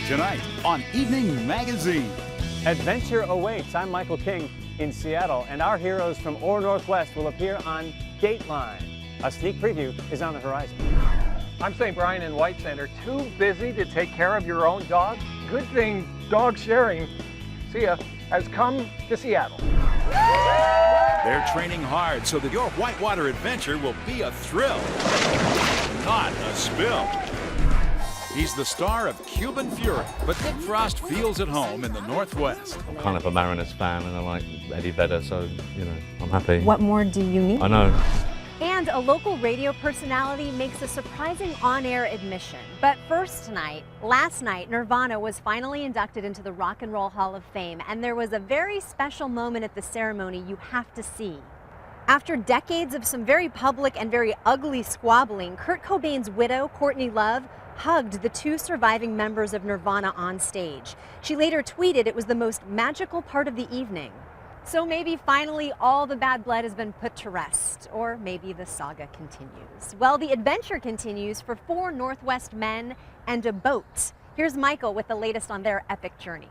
tonight on Evening Magazine. Adventure awaits. I'm Michael King in Seattle, and our heroes from Or Northwest will appear on Dateline. A sneak preview is on the horizon. I'm St. Brian in White Center. Too busy to take care of your own dog? Good thing dog sharing, see ya, has come to Seattle. They're training hard so that your whitewater adventure will be a thrill, not a spill. He's the star of Cuban Fury, but Nick Frost feels at home in the Northwest. I'm kind of a Mariners fan and I like Eddie Vedder, so, you know, I'm happy. What more do you need? I know. And a local radio personality makes a surprising on-air admission. But first tonight, last night, Nirvana was finally inducted into the Rock and Roll Hall of Fame, and there was a very special moment at the ceremony you have to see. After decades of some very public and very ugly squabbling, Kurt Cobain's widow, Courtney Love, hugged the two surviving members of Nirvana on stage. She later tweeted it was the most magical part of the evening. So maybe finally all the bad blood has been put to rest, or maybe the saga continues. Well, the adventure continues for 4 Northwest men and a boat. Here's Michael with the latest on their epic journey.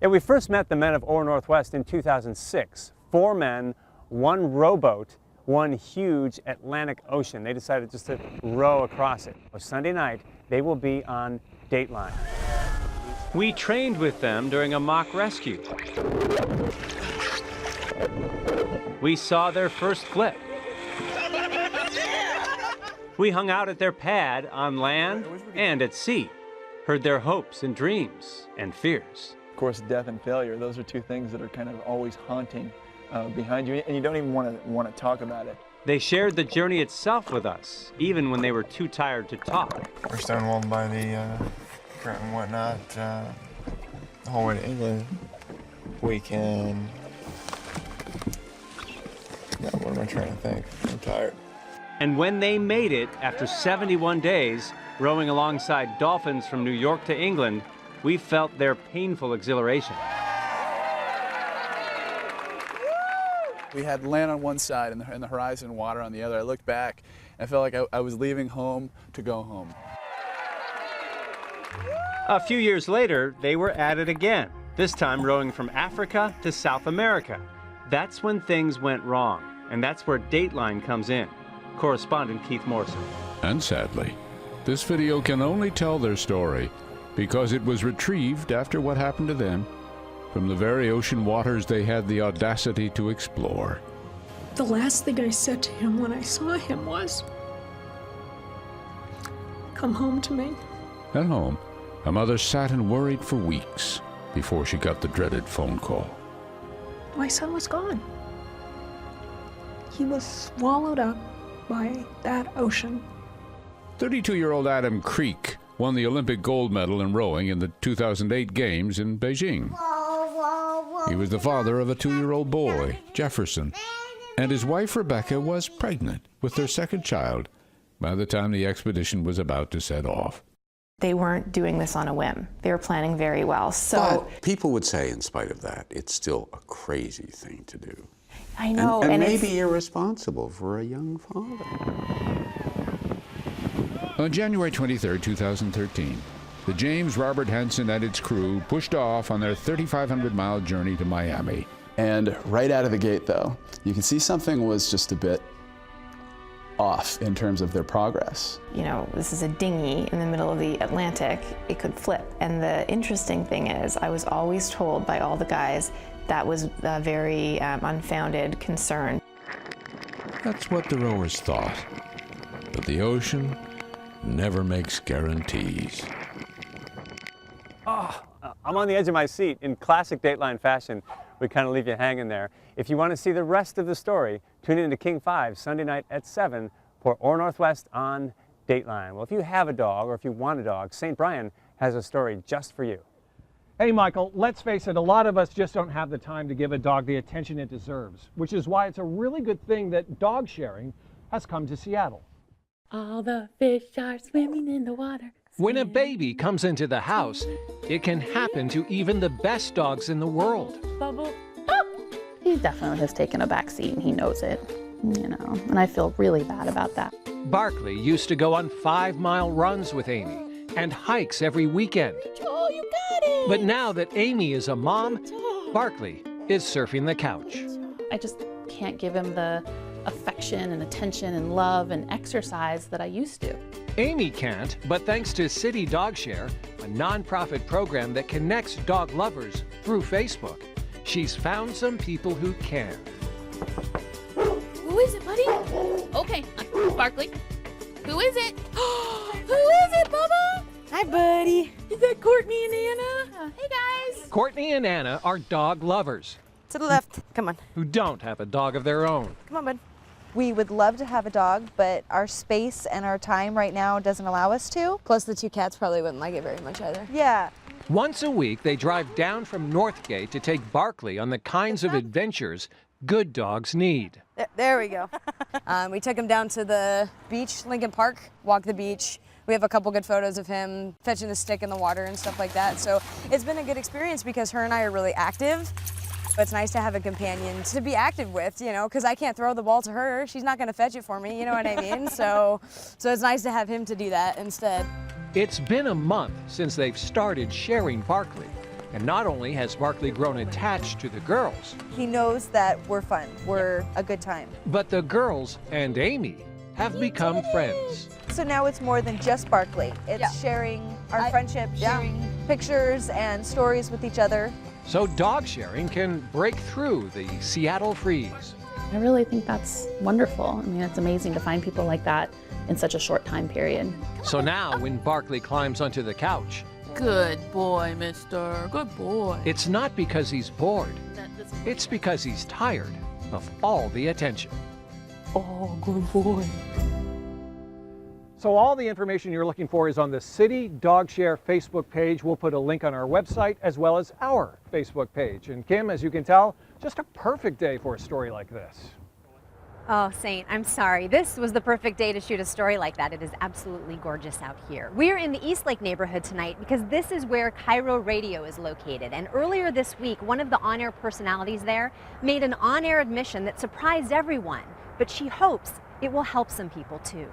Yeah, we first met the men of Or Northwest in 2006. 4 men, 1 rowboat, 1 huge Atlantic Ocean. They decided just to row across it. Well, Sunday night, they will be on Dateline. We trained with them during a mock rescue. We saw their first flip. We hung out at their pad on land and at sea, heard their hopes and dreams and fears. Of course, death and failure, those are 2 things that are kind of always haunting behind you, and you don't even want to talk about it. They shared the journey itself with us, even when they were too tired to talk. We're stonewalled by the current and whatnot the whole way to England. We can... God, what am I trying to think? I'm tired. And when they made it, after 71 days, rowing alongside dolphins from New York to England, we felt their painful exhilaration. We had land on one side and the horizon water on the other. I looked back and I felt like I was leaving home to go home. A few years later, they were at it again, this time rowing from Africa to South America. That's when things went wrong, and that's where Dateline comes in. Correspondent Keith Morrison. And sadly, this video can only tell their story because it was retrieved after what happened to them from the very ocean waters they had the audacity to explore. The last thing I said to him when I saw him was, "Come home to me." At home, a mother sat and worried for weeks before she got the dreaded phone call. My son was gone. He was swallowed up by that ocean. 32-year-old Adam Creek won the Olympic gold medal in rowing in the 2008 Games in Beijing. He was the father of a 2-year-old boy, Jefferson, and his wife Rebecca was pregnant with their second child by the time the expedition was about to set off. They weren't doing this on a whim. They were planning very well. So but people would say, in spite of that, it's still a crazy thing to do. I know. And maybe irresponsible for a young father. On January 23, 2013, the James Robert Hansen and its crew pushed off on their 3,500-mile journey to Miami. And right out of the gate, though, you can see something was just a bit off in terms of their progress. You know, this is a dinghy in the middle of the Atlantic. It could flip. And the interesting thing is, I was always told by all the guys that was a very unfounded concern. That's what the rowers thought. But the ocean never makes guarantees. Oh, I'm on the edge of my seat. In classic Dateline fashion, we kind of leave you hanging there. If you want to see the rest of the story, tune in to King 5 Sunday night at 7 for Or Northwest on Dateline. Well, if you have a dog or if you want a dog, St. Brian has a story just for you. Hey, Michael, let's face it, a lot of us just don't have the time to give a dog the attention it deserves, which is why it's a really good thing that dog sharing has come to Seattle. All the fish are swimming in the water. When a baby comes into the house, it can happen to even the best dogs in the world. Bubble. Oh! He definitely has taken a back seat and he knows it, you know, and I feel really bad about that. Barkley used to go on 5-mile runs with Amy and hikes every weekend. Oh, you But now that Amy is a mom, Barkley is surfing the couch. I just can't give him the affection and attention and love and exercise that I used to. Amy can't, but thanks to City Dog Share, a nonprofit program that connects dog lovers through Facebook, she's found some people who can. Who is it, buddy? Okay, Barkley. Who is it? Who is it, Bubba? Hi, buddy. Is that Courtney and Anna? Hey, guys. Courtney and Anna are dog lovers. To the left. Come on. Who don't have a dog of their own. Come on, bud. We would love to have a dog, but our space and our time right now doesn't allow us to. Plus, the two cats probably wouldn't like it very much either. Yeah. Once a week, they drive down from Northgate to take Barkley on the kinds of adventures good dogs need. There we go. We took him down to the beach, Lincoln Park, walked the beach. We have a couple good photos of him fetching the stick in the water and stuff like that. So it's been a good experience because her and I are really active. It's nice to have a companion to be active with, you know, because I can't throw the ball to her. She's not going to fetch it for me, you know what I mean? So it's nice to have him to do that instead. It's been a month since they've started sharing Barkley. And not only has Barkley grown attached to the girls, He knows that we're fun. We're a good time. but the girls and Amy have become friends. So now it's more than just Barkley. It's sharing our friendship, sharing pictures and stories with each other. So dog sharing can break through the Seattle freeze. I really think that's wonderful. I mean, it's amazing to find people like that in such a short time period. So now when Barkley climbs onto the couch, Good boy, mister. Good boy. it's not because he's bored. It's because he's tired of all the attention. Oh, good boy. So all the information you're looking for is on the City Dog Share Facebook page. We'll put a link on our website as well as our Facebook page. And Kim, as you can tell, just a perfect day for a story like this. Oh, Saint, I'm sorry. This was the perfect day to shoot a story like that. It is absolutely gorgeous out here. We're in the Eastlake neighborhood tonight because this is where Cairo Radio is located. And earlier this week, one of the on-air personalities there made an on-air admission that surprised everyone. But she hopes it will help some people too.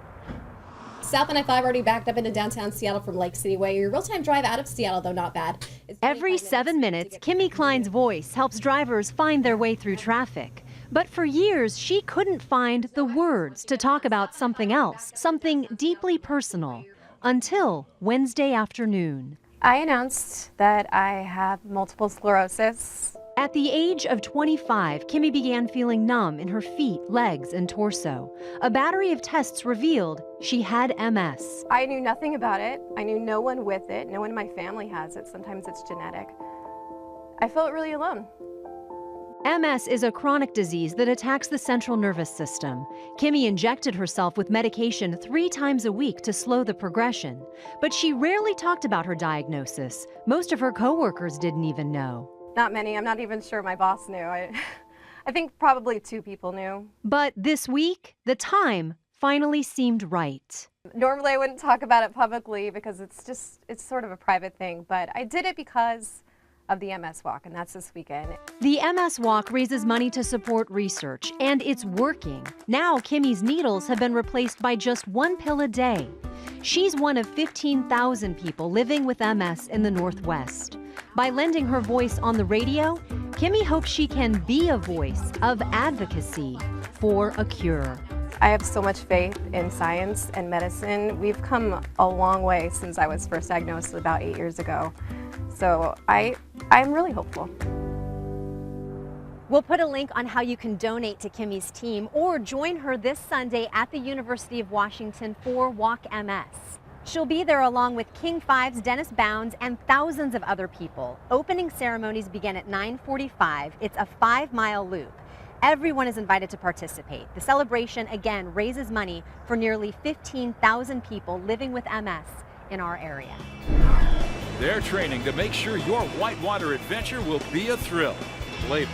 South and I-5 already backed up into downtown Seattle from Lake City Way. Your real-time drive out of Seattle, though, not bad. Every 7 minutes, Kimmy Klein's voice helps drivers find their way through traffic. But for years, she couldn't find the words to talk about something else, something deeply personal, until Wednesday afternoon. I announced that I have multiple sclerosis. At the age of 25, Kimmy began feeling numb in her feet, legs, and torso. A battery of tests revealed she had MS. I knew nothing about it. I knew no one with it. No one in my family has it. Sometimes it's genetic. I felt really alone. MS is a chronic disease that attacks the central nervous system. Kimmy injected herself with medication 3 times a week to slow the progression. But she rarely talked about her diagnosis. Most of her coworkers didn't even know. Not many. I'm not even sure my boss knew. I think probably 2 people knew. But this week, the time finally seemed right. Normally I wouldn't talk about it publicly because it's sort of a private thing, but I did it because of the MS Walk, and that's this weekend. The MS Walk raises money to support research, and it's working. Now Kimmy's needles have been replaced by just 1 pill a day. She's one of 15,000 people living with MS in the Northwest. By lending her voice on the radio, Kimmy hopes she can be a voice of advocacy for a cure. I have so much faith in science and medicine. We've come a long way since I was first diagnosed about 8 years ago. So I'm really hopeful. We'll put a link on how you can donate to Kimmy's team or join her this Sunday at the University of Washington for Walk MS. She'll be there along with King 5's Dennis Bounds and thousands of other people. Opening ceremonies begin at 9:45. It's a 5-mile loop. Everyone is invited to participate. The celebration, again, raises money for nearly 15,000 people living with MS in our area. They're training to make sure your whitewater adventure will be a thrill. Later.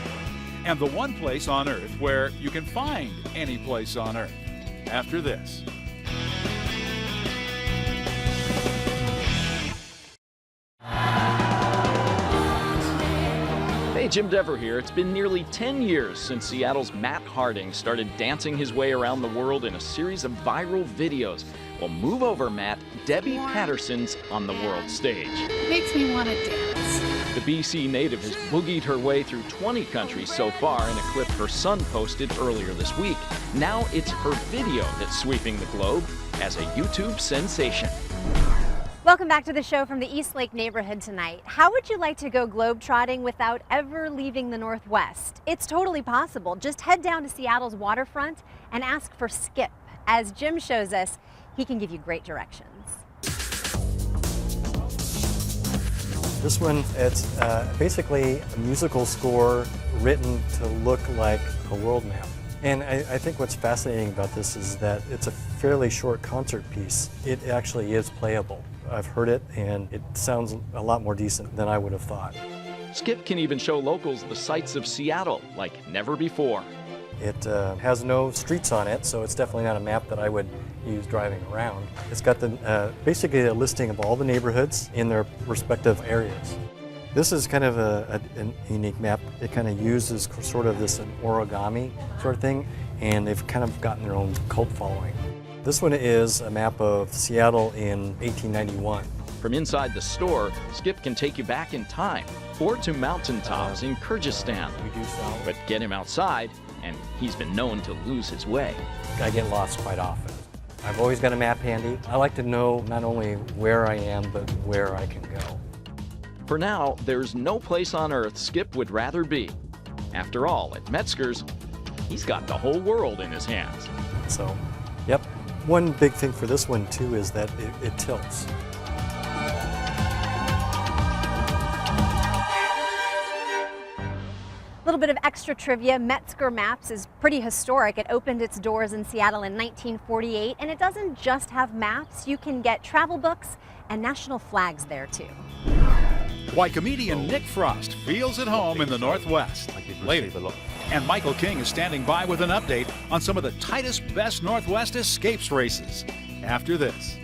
And the one place on Earth where you can find any place on Earth. After this. Hey, Jim Dever here. It's been nearly 10 years since Seattle's Matt Harding started dancing his way around the world in a series of viral videos. Well, move over, Matt. Debbie Patterson's on the world stage. Makes me want to dance. The BC native has boogied her way through 20 countries so far in a clip her son posted earlier this week. Now it's her video that's sweeping the globe as a YouTube sensation. Welcome back to the show from the East Lake neighborhood tonight. How would you like to go globetrotting without ever leaving the Northwest? It's totally possible. Just head down to Seattle's waterfront and ask for Skip. As Jim shows us, he can give you great directions. This one, it's basically a musical score written to look like a world map. And I think what's fascinating about this is that it's a fairly short concert piece. It actually is playable. I've heard it, and it sounds a lot more decent than I would have thought. Skip can even show locals the sights of Seattle like never before. It has no streets on it, so it's definitely not a map that I would use driving around. It's got the basically a listing of all the neighborhoods in their respective areas. This is kind of a unique map. It kind of uses sort of this origami sort of thing, and they've kind of gotten their own cult following. This one is a map of Seattle in 1891. From inside the store, Skip can take you back in time or to mountaintops in Kyrgyzstan. We do sell. But get him outside, and he's been known to lose his way. I get lost quite often. I've always got a map handy. I like to know not only where I am, but where I can go. For now, there's no place on earth Skip would rather be. After all, at Metzger's, he's got the whole world in his hands. So, yep. One big thing for this one, too, is that it tilts. A little bit of extra trivia. Metzger Maps is pretty historic. It opened its doors in Seattle in 1948, and it doesn't just have maps. You can get travel books and national flags there, too. Why comedian Nick Frost feels at home in the Northwest. Later. And Michael King is standing by with an update on some of the tightest, best Northwest escapes races. After this.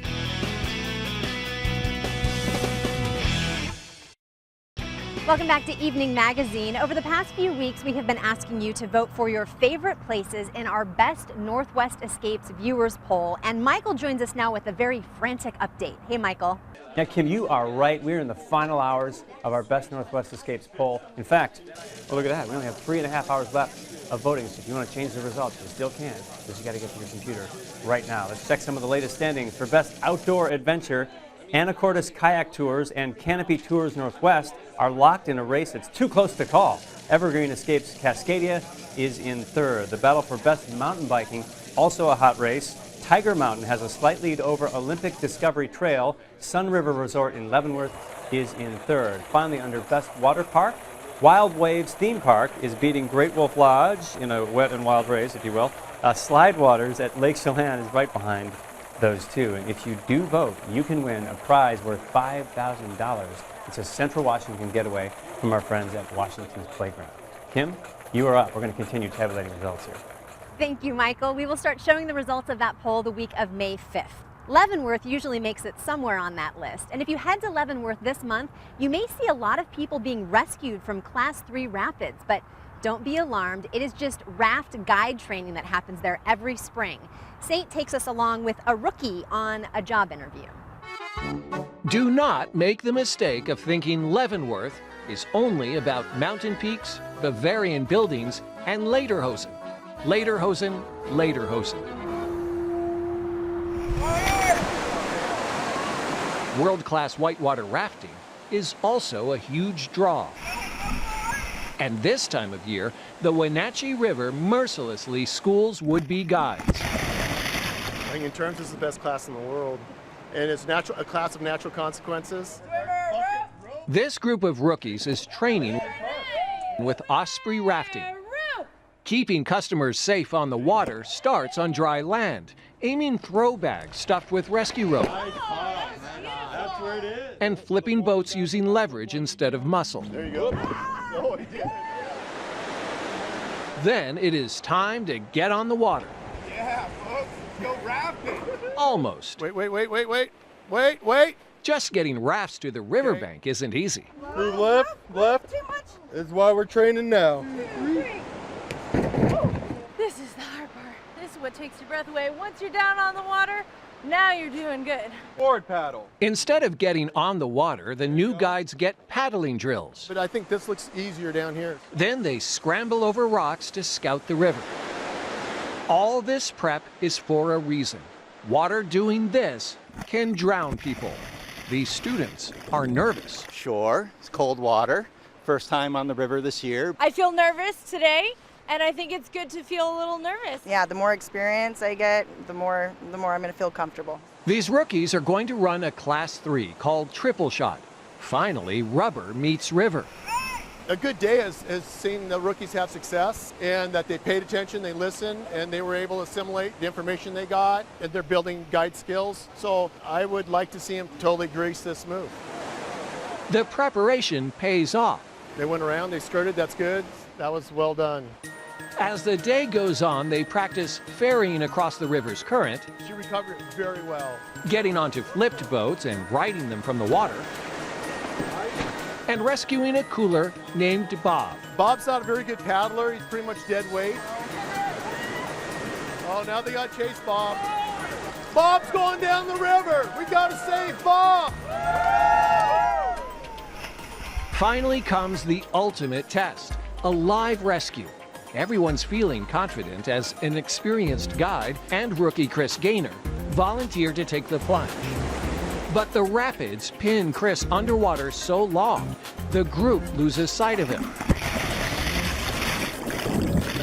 Welcome back to Evening Magazine. Over the past few weeks, we have been asking you to vote for your favorite places in our Best Northwest Escapes viewers poll. And Michael joins us now with a very frantic update. Hey, Michael. Yeah, Kim, you are right. We're in the final hours of our Best Northwest Escapes poll. In fact, well, look at that. We only have 3.5 hours left of voting. So if you want to change the results, you still can. Because you got to get to your computer right now. Let's check some of the latest standings for Best Outdoor Adventure. Anacortes Kayak Tours and Canopy Tours Northwest are locked in a race that's too close to call. Evergreen Escapes Cascadia is in third. The battle for Best Mountain Biking, also a hot race. Tiger Mountain has a slight lead over Olympic Discovery Trail. Sun River Resort in Leavenworth is in third. Finally, under Best Water Park, Wild Waves Theme Park is beating Great Wolf Lodge in a wet and wild race, if you will. Slide Waters at Lake Chelan is right behind those two. And if you do vote, you can win a prize worth $5,000. It's a Central Washington getaway from our friends at Washington's Playground. Kim, you are up. We're going to continue tabulating results here. Thank you, Michael. We will start showing the results of that poll the week of May 5th. Leavenworth usually makes it somewhere on that list. And if you head to Leavenworth this month, you may see a lot of people being rescued from Class 3 rapids. But don't be alarmed. It is just raft guide training that happens there every spring. Saint takes us along with a rookie on a job interview. Do not make the mistake of thinking Leavenworth is only about mountain peaks, Bavarian buildings, and Lederhosen. Lederhosen, Lederhosen. World-class whitewater rafting is also a huge draw. And this time of year, the Wenatchee River mercilessly schools would-be guides. In terms, it's the best class in the world, and it's a class of natural consequences. This group of rookies is training with Osprey Rafting. Keeping customers safe on the water starts on dry land, aiming throw bags stuffed with rescue rope, and flipping boats using leverage instead of muscle. There you go. Oh, he did. Then it is time to get on the water. Yeah, folks, let's go rafting. Almost. Wait. Just getting rafts to the riverbank isn't easy. Move left. This is why we're training now. This is the hard part. This is what takes your breath away. Once you're down on the water, Now you're doing good. Forward paddle. Instead of getting on the water, the new guides get paddling drills. But I think this looks easier down here. Then they scramble over rocks to scout the river. All this prep is for a reason. Water doing this can drown people. These students are nervous. Sure, it's cold water. First time on the river this year. I feel nervous today, and I think it's good to feel a little nervous. Yeah, the more experience I get, the more I'm going to feel comfortable. These rookies are going to run a Class 3 called triple shot. Finally, rubber meets river. A good day has seen the rookies have success and that they paid attention, they listened, and they were able to assimilate the information they got, and they're building guide skills. So I would like to see them totally grease this move. The preparation pays off. They went around, they skirted, that's good. That was well done. As the day goes on, they practice ferrying across the river's current. She recovered it very well. Getting onto flipped boats and riding them from the water. And rescuing a cooler named Bob. Bob's not a very good paddler. He's pretty much dead weight. Oh, now they got to chase Bob. Bob's going down the river. We got to save Bob. Finally comes the ultimate test, a live rescue. Everyone's feeling confident as an experienced guide and rookie Chris Gaynor volunteered to take the plunge. But the rapids pin Chris underwater so long, the group loses sight of him.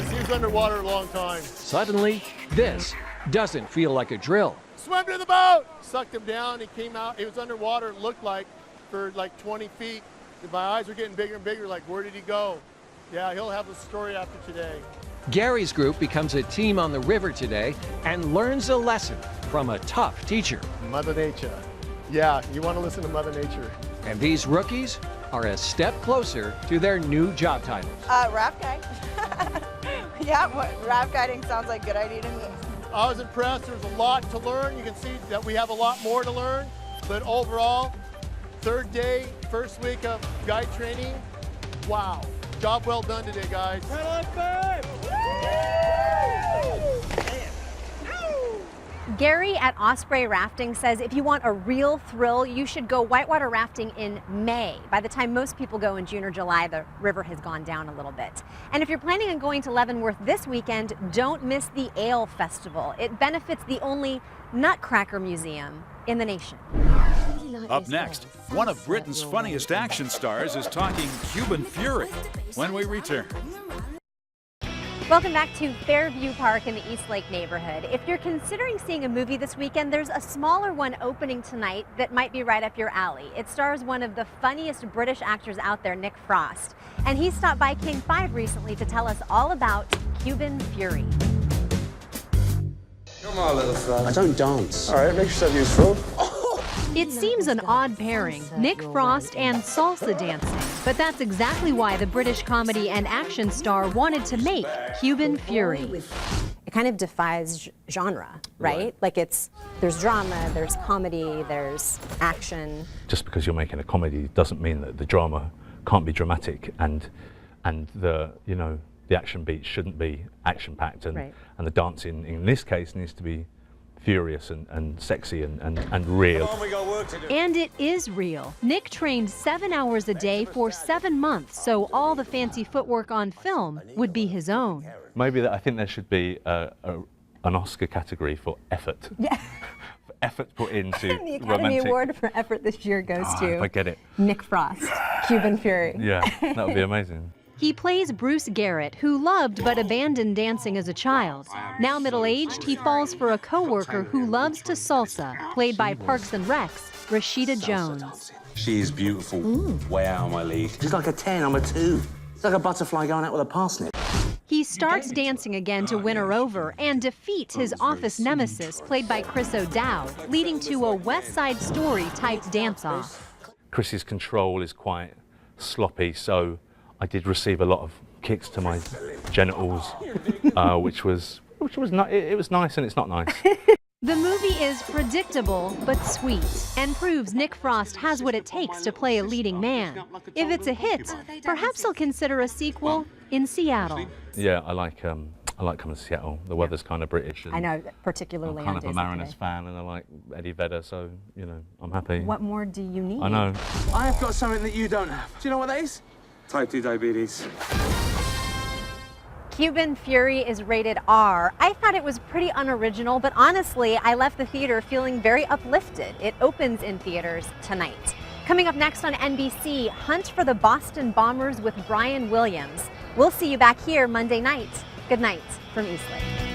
He was underwater a long time. Suddenly, this doesn't feel like a drill. Swim to the boat! Sucked him down, he came out, he was underwater, it looked like, for like 20 feet. My eyes were getting bigger and bigger, like where did he go? Yeah, he'll have a story after today. Gary's group becomes a team on the river today and learns a lesson from a tough teacher. Mother Nature. Yeah, you want to listen to Mother Nature. And these rookies are a step closer to their new job titles. Raft guide. Yeah, raft guiding sounds like a good idea to me. I was impressed. There's a lot to learn. You can see that we have a lot more to learn. But overall, third day, first week of guide training, wow. Job well done today, guys. Gary at Osprey Rafting says if you want a real thrill, you should go whitewater rafting in May. By the time most people go in June or July, the river has gone down a little bit. And if you're planning on going to Leavenworth this weekend, don't miss the Ale Festival. It benefits the only Nutcracker museum in the nation. Up next, one of Britain's funniest action stars is talking Cuban Fury when we return. Welcome back to Fairview Park in the East Lake neighborhood. If you're considering seeing a movie this weekend, there's a smaller one opening tonight that might be right up your alley. It stars one of the funniest British actors out there, Nick Frost. And he stopped by King 5 recently to tell us all about Cuban Fury. Come on, little son. I don't dance. All right, make yourself useful. It seems an odd pairing, Nick Frost and salsa dancing, but that's exactly why the British comedy and action star wanted to make Cuban Fury. It kind of defies genre, right? Like there's drama, there's comedy, there's action. Just because you're making a comedy doesn't mean that the drama can't be dramatic and the action beats shouldn't be action-packed and the dancing in this case needs to be furious and sexy and real. And it is real. Nick trained 7 hours a day for 7 months, so all the fancy footwork on film would be his own. Maybe I think there should be an Oscar category for effort. Yeah. For effort put into the Academy romantic. Award for effort this year goes to If I get it. Nick Frost, Cuban Fury. Yeah, that would be amazing. He plays Bruce Garrett, who loved but abandoned dancing as a child. Now middle-aged, he falls for a co-worker who loves to salsa, played by Parks and Rec's Rashida Jones. She's beautiful, way out of my league. She's like a 10, I'm a 2. It's like a butterfly going out with a parsnip. He starts dancing again to win her over and defeats his office nemesis, played by Chris O'Dowd, leading to a West Side Story type dance-off. Chris's control is quite sloppy, so I did receive a lot of kicks to my genitals, which was it was nice and it's not nice. The movie is predictable but sweet and proves Nick Frost has what it takes to play a leading man. If it's a hit, perhaps he'll consider a sequel in Seattle. Yeah, I like I like coming to Seattle. The weather's kind of British. I know, particularly I'm kind on of a days like Mariners today. fan, and I like Eddie Vedder, so you know I'm happy. What more do you need? I know. I have got something that you don't have. Do you know what that is? Type 2 diabetes. Cuban Fury is rated R. I thought it was pretty unoriginal, but honestly, I left the theater feeling very uplifted. It opens in theaters tonight. Coming up next on NBC, Hunt for the Boston Bombers with Brian Williams. We'll see you back here Monday night. Good night from Eastlake.